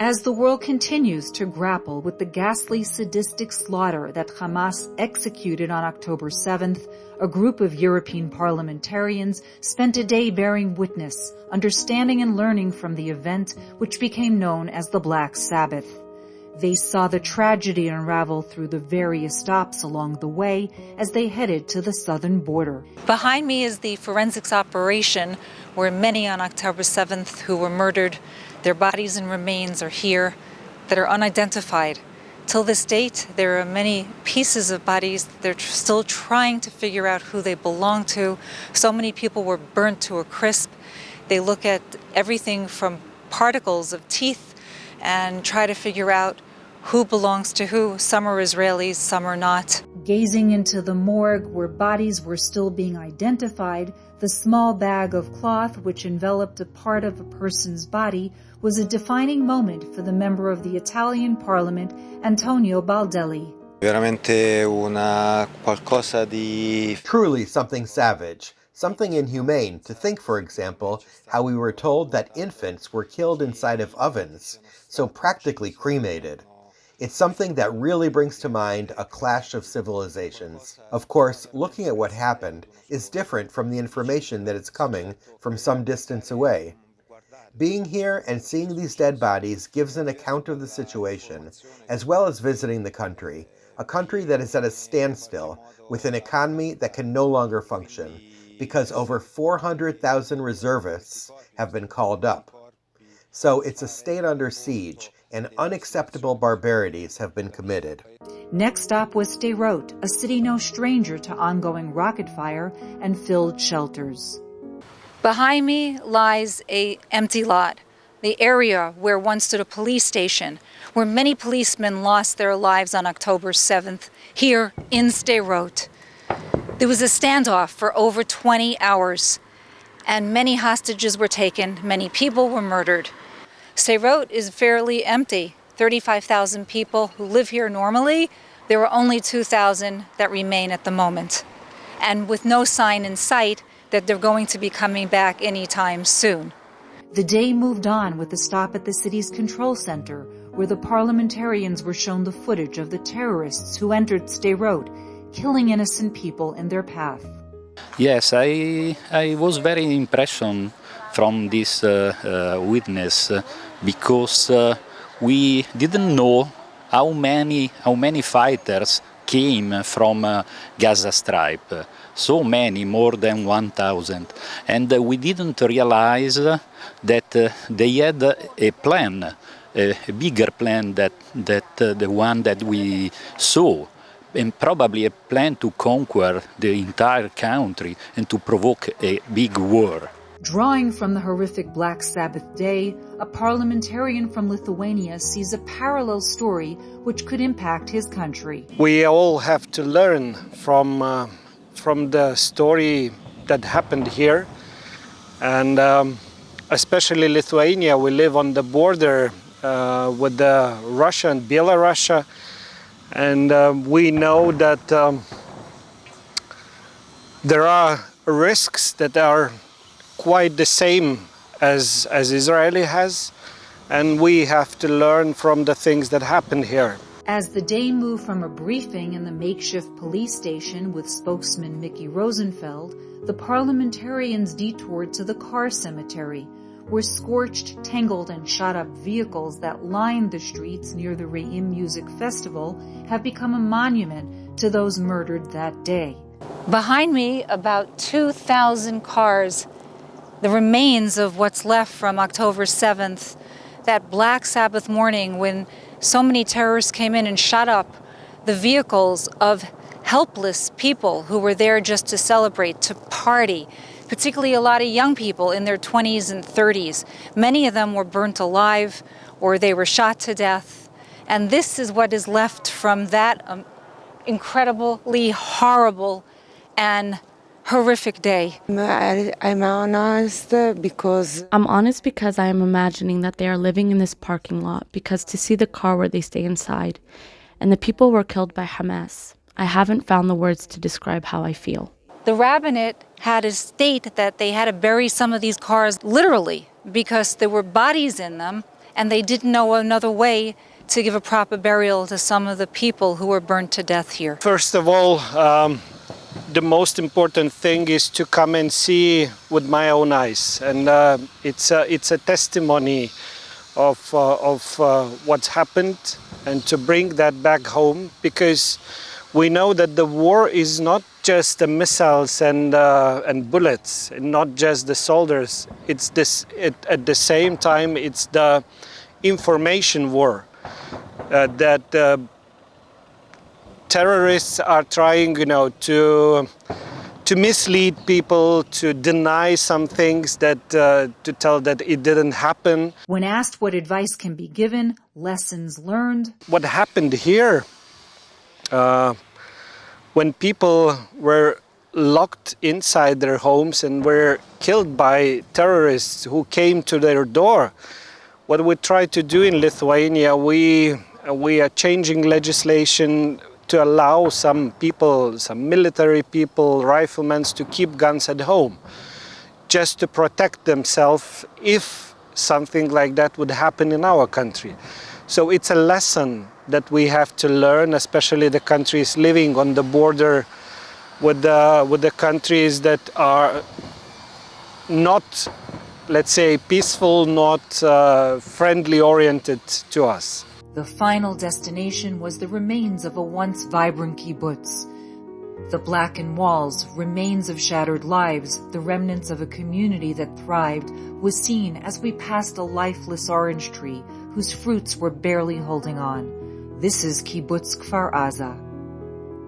As the world continues to grapple with the ghastly sadistic slaughter that Hamas executed on October 7th, a group of European parliamentarians spent a day bearing witness, understanding and learning from the event which became known as the Black Sabbath. They saw the tragedy unravel through the various stops along the way as they headed to the southern border. Behind me is the forensics operation where many on October 7th who were murdered, their bodies and remains are here that are unidentified. Till this date, there are many pieces of bodies they're still trying to figure out who they belong to. So many people were burnt to a crisp. They look at everything from particles of teeth and try to figure out who belongs to who. Some are Israelis, some are not. Gazing into the morgue where bodies were still being identified, the small bag of cloth which enveloped a part of a person's body was a defining moment for the member of the Italian Parliament, Antonio Baldelli. Truly something savage, something inhumane to think, for example, how we were told that infants were killed inside of ovens, so practically cremated. It's something that really brings to mind a clash of civilizations. Of course, looking at what happened is different from the information that is coming from some distance away. Being here and seeing these dead bodies gives an account of the situation, as well as visiting the country, a country that is at a standstill with an economy that can no longer function, because over 400,000 reservists have been called up. So it's a state under siege, and unacceptable barbarities have been committed. Next stop was Sderot, a city no stranger to ongoing rocket fire and filled shelters. Behind me lies an empty lot, the area where once stood a police station, where many policemen lost their lives on October 7th, here in Sderot. There was a standoff for over 20 hours, and many hostages were taken, many people were murdered. Sderot is fairly empty. 35,000 people who live here normally. There are only 2,000 that remain at the moment. And with no sign in sight that they're going to be coming back anytime soon. The day moved on with a stop at the city's control center, where the parliamentarians were shown the footage of the terrorists who entered Sderot, killing innocent people in their path. Yes, I was very impressed from this witness because we didn't know how many fighters came from Gaza Strip. So many, more than 1,000. And we didn't realize that they had a plan, a bigger plan that the one that we saw, and probably a plan to conquer the entire country and to provoke a big war. Drawing from the horrific Black Sabbath day, a parliamentarian from Lithuania sees a parallel story which could impact his country. We all have to learn from the story that happened here, and especially Lithuania. We live on the border with Russia and Belarus, and we know that there are risks that are quite the same as Israeli has, and we have to learn from the things that happened here. As the day moved from a briefing in the makeshift police station with spokesman Mickey Rosenfeld, the parliamentarians detoured to the car cemetery, where scorched, tangled, and shot-up vehicles that lined the streets near the Re'im Music Festival have become a monument to those murdered that day. Behind me, about 2,000 cars, the remains of what's left from October 7th, that Black Sabbath morning when so many terrorists came in and shot up the vehicles of helpless people who were there just to celebrate, to party, particularly a lot of young people in their 20s and 30s. Many of them were burnt alive or they were shot to death. And this is what is left from that incredibly horrible and horrific day. I'm honest because I am imagining that they are living in this parking lot, because to see the car where they stay inside and the people were killed by Hamas, I haven't found the words to describe how I feel. The rabbinate had a state that they had to bury some of these cars literally because there were bodies in them and they didn't know another way to give a proper burial to some of the people who were burnt to death here. First of all, the most important thing is to come and see with my own eyes, and it's a testimony of what's happened, and to bring that back home, because we know that the war is not just the missiles and bullets, and not just the soldiers. It's this. At the same time, it's the information war that terrorists are trying, to mislead people, to deny some things, that to tell that it didn't happen. When asked what advice can be given, lessons learned. What happened here, when people were locked inside their homes and were killed by terrorists who came to their door, what we try to do in Lithuania, we are changing legislation to allow some people, some military people, riflemen, to keep guns at home, just to protect themselves if something like that would happen in our country. So it's a lesson that we have to learn, especially the countries living on the border with the countries that are not, let's say, peaceful, not friendly oriented to us. The final destination was the remains of a once vibrant kibbutz. The blackened walls, remains of shattered lives, the remnants of a community that thrived, was seen as we passed a lifeless orange tree whose fruits were barely holding on. This is Kibbutz Kfar Aza.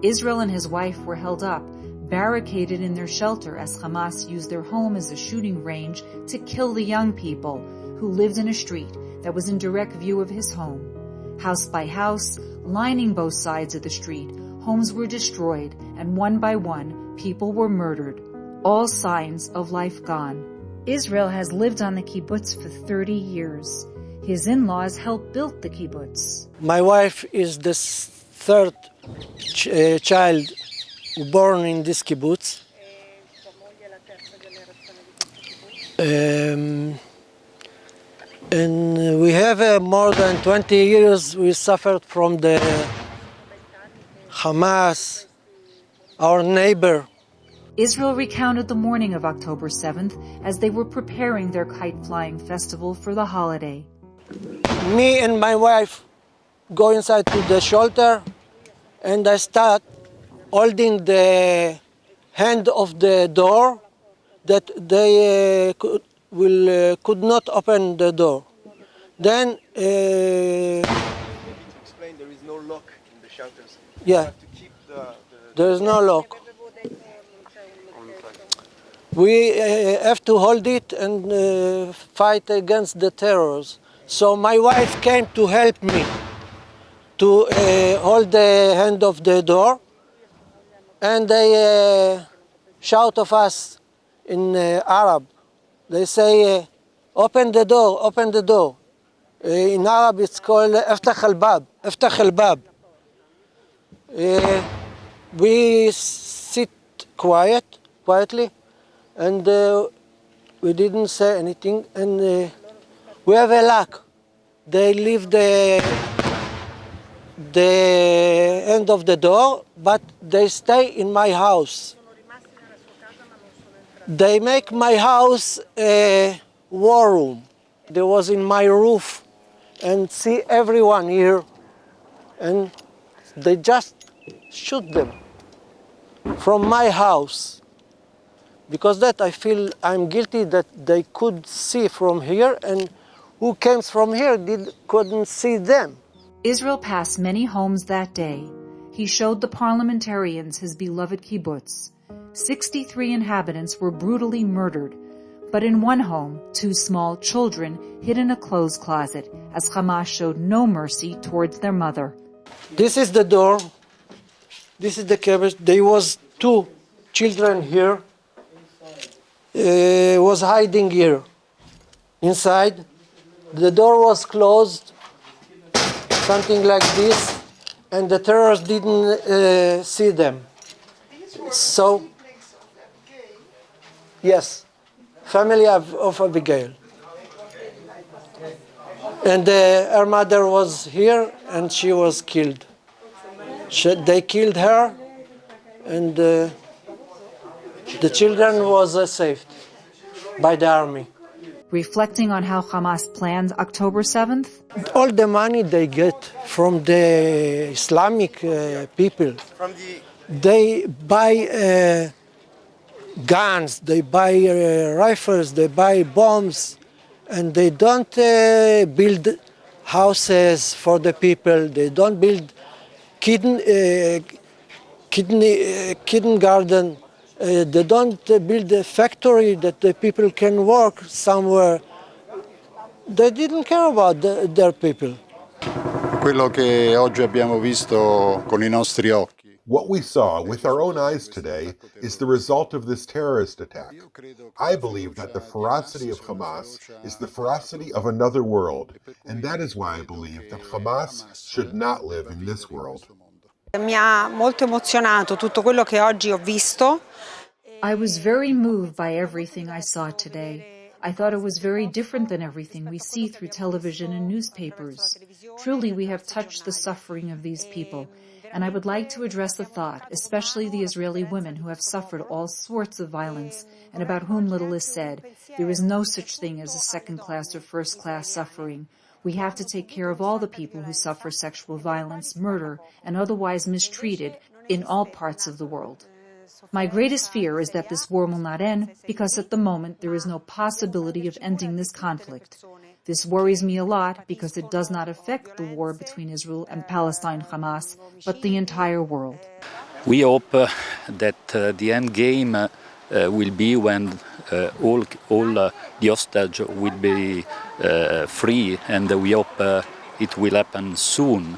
Israel and his wife were held up, barricaded in their shelter as Hamas used their home as a shooting range to kill the young people who lived in a street that was in direct view of his home. House by house, lining both sides of the street, homes were destroyed, and one by one, people were murdered. All signs of life gone. Israel has lived on the kibbutz for 30 years. His in-laws helped build the kibbutz. My wife is the third child born in this kibbutz. And we have more than 20 years we suffered from the Hamas, our neighbor. Israel recounted the morning of October 7th as they were preparing their kite-flying festival for the holiday. Me and my wife go inside to the shelter, and I start holding the hand of the door that they could not open the door. Then explain there is no lock in the shelters. Yeah, To keep there is no lock. We have to hold it and fight against the terrors. So my wife came to help me to hold the hand of the door, and they shout of us in Arab. They say, open the door, open the door. In Arab it's called افتح الباب, افتح الباب. We sit quietly, and we didn't say anything, and we have a luck. They leave the end of the door, but they stay in my house. They make my house a war room. They was in my roof and see everyone here, and they just shoot them from my house. Because that I feel I'm guilty that they could see from here, and who came from here couldn't see them. Israel passed many homes that day. He showed the parliamentarians his beloved kibbutz. 63 inhabitants were brutally murdered, but in one home, 2 small children hid in a clothes closet as Hamas showed no mercy towards their mother. This is the door. This is the kibbutz. There was 2 children here. Was hiding here inside. The door was closed, something like this, and the terrorists didn't see them. So, yes, family of Abigail. And her mother was here and she was killed. They killed her and the children was saved by the army. Reflecting on how Hamas planned October 7th, All the money they get from the Islamic people, they buy guns, they buy rifles, they buy bombs, and they don't build houses for the people. They don't build kindergarten. They don't build a factory that the people can work somewhere. They didn't care about their people. Quello che oggi abbiamo visto con i nostri occhi. What we saw with our own eyes today is the result of this terrorist attack. I believe that the ferocity of Hamas is the ferocity of another world, and that is why I believe that Hamas should not live in this world. Mi ha molto emozionato tutto quello che oggi ho visto. I was very moved by everything I saw today. I thought it was very different than everything we see through television and newspapers. Truly, we have touched the suffering of these people. And I would like to address the thought, especially the Israeli women who have suffered all sorts of violence and about whom little is said. There is no such thing as a second-class or first-class suffering. We have to take care of all the people who suffer sexual violence, murder, and otherwise mistreated in all parts of the world. My greatest fear is that this war will not end because at the moment there is no possibility of ending this conflict. This worries me a lot because it does not affect the war between Israel and Palestine Hamas, but the entire world. We hope that the end game will be when all the hostage will be free, and we hope it will happen soon.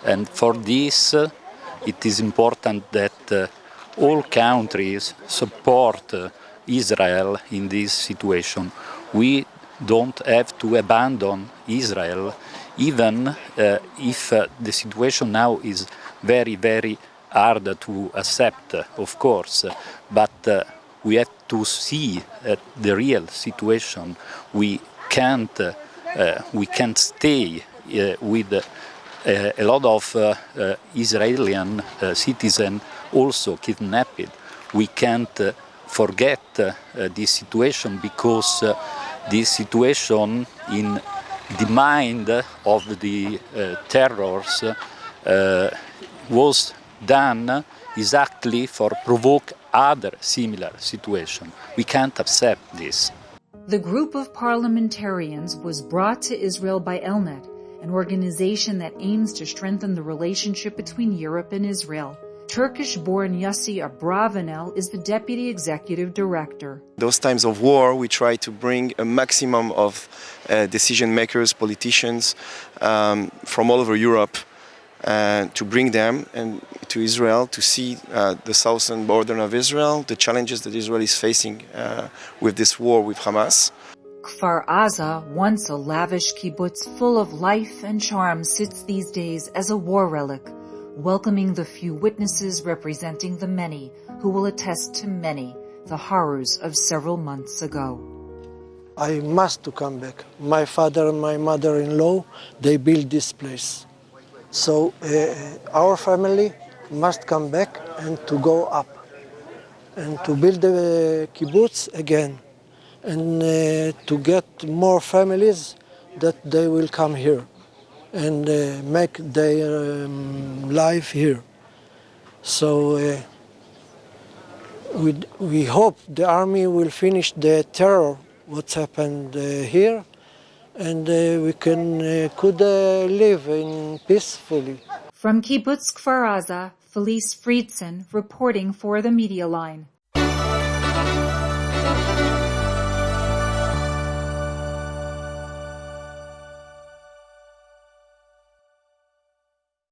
And for this, it is important that all countries support Israel in this situation. We don't have to abandon Israel, even if the situation now is very, very hard to accept, of course, but we have to see the real situation. We can't stay with a lot of Israeli citizens also kidnapped. We can't forget this situation because this situation in the mind of the terrors was done exactly for provoke other similar situations. We can't accept this. The group of parliamentarians was brought to Israel by Elnet, an organization that aims to strengthen the relationship between Europe and Israel. Turkish-born Yasser Abravanel is the Deputy Executive Director. Those times of war, we try to bring a maximum of decision makers, politicians from all over Europe to bring them and to Israel to see the southern border of Israel, the challenges that Israel is facing with this war with Hamas. Kfar Aza, once a lavish kibbutz full of life and charm, sits these days as a war relic, welcoming the few witnesses representing the many who will attest to many, the horrors of several months ago. I must to come back. My father and my mother-in-law, they built this place. So our family must come back and to go up and to build the kibbutz again and to get more families that they will come here and make their life here. So we hope the army will finish the terror, what's happened here, and we could live in peacefully. From Kibbutz Kfar Aza, Felice Friedson reporting for the Media Line.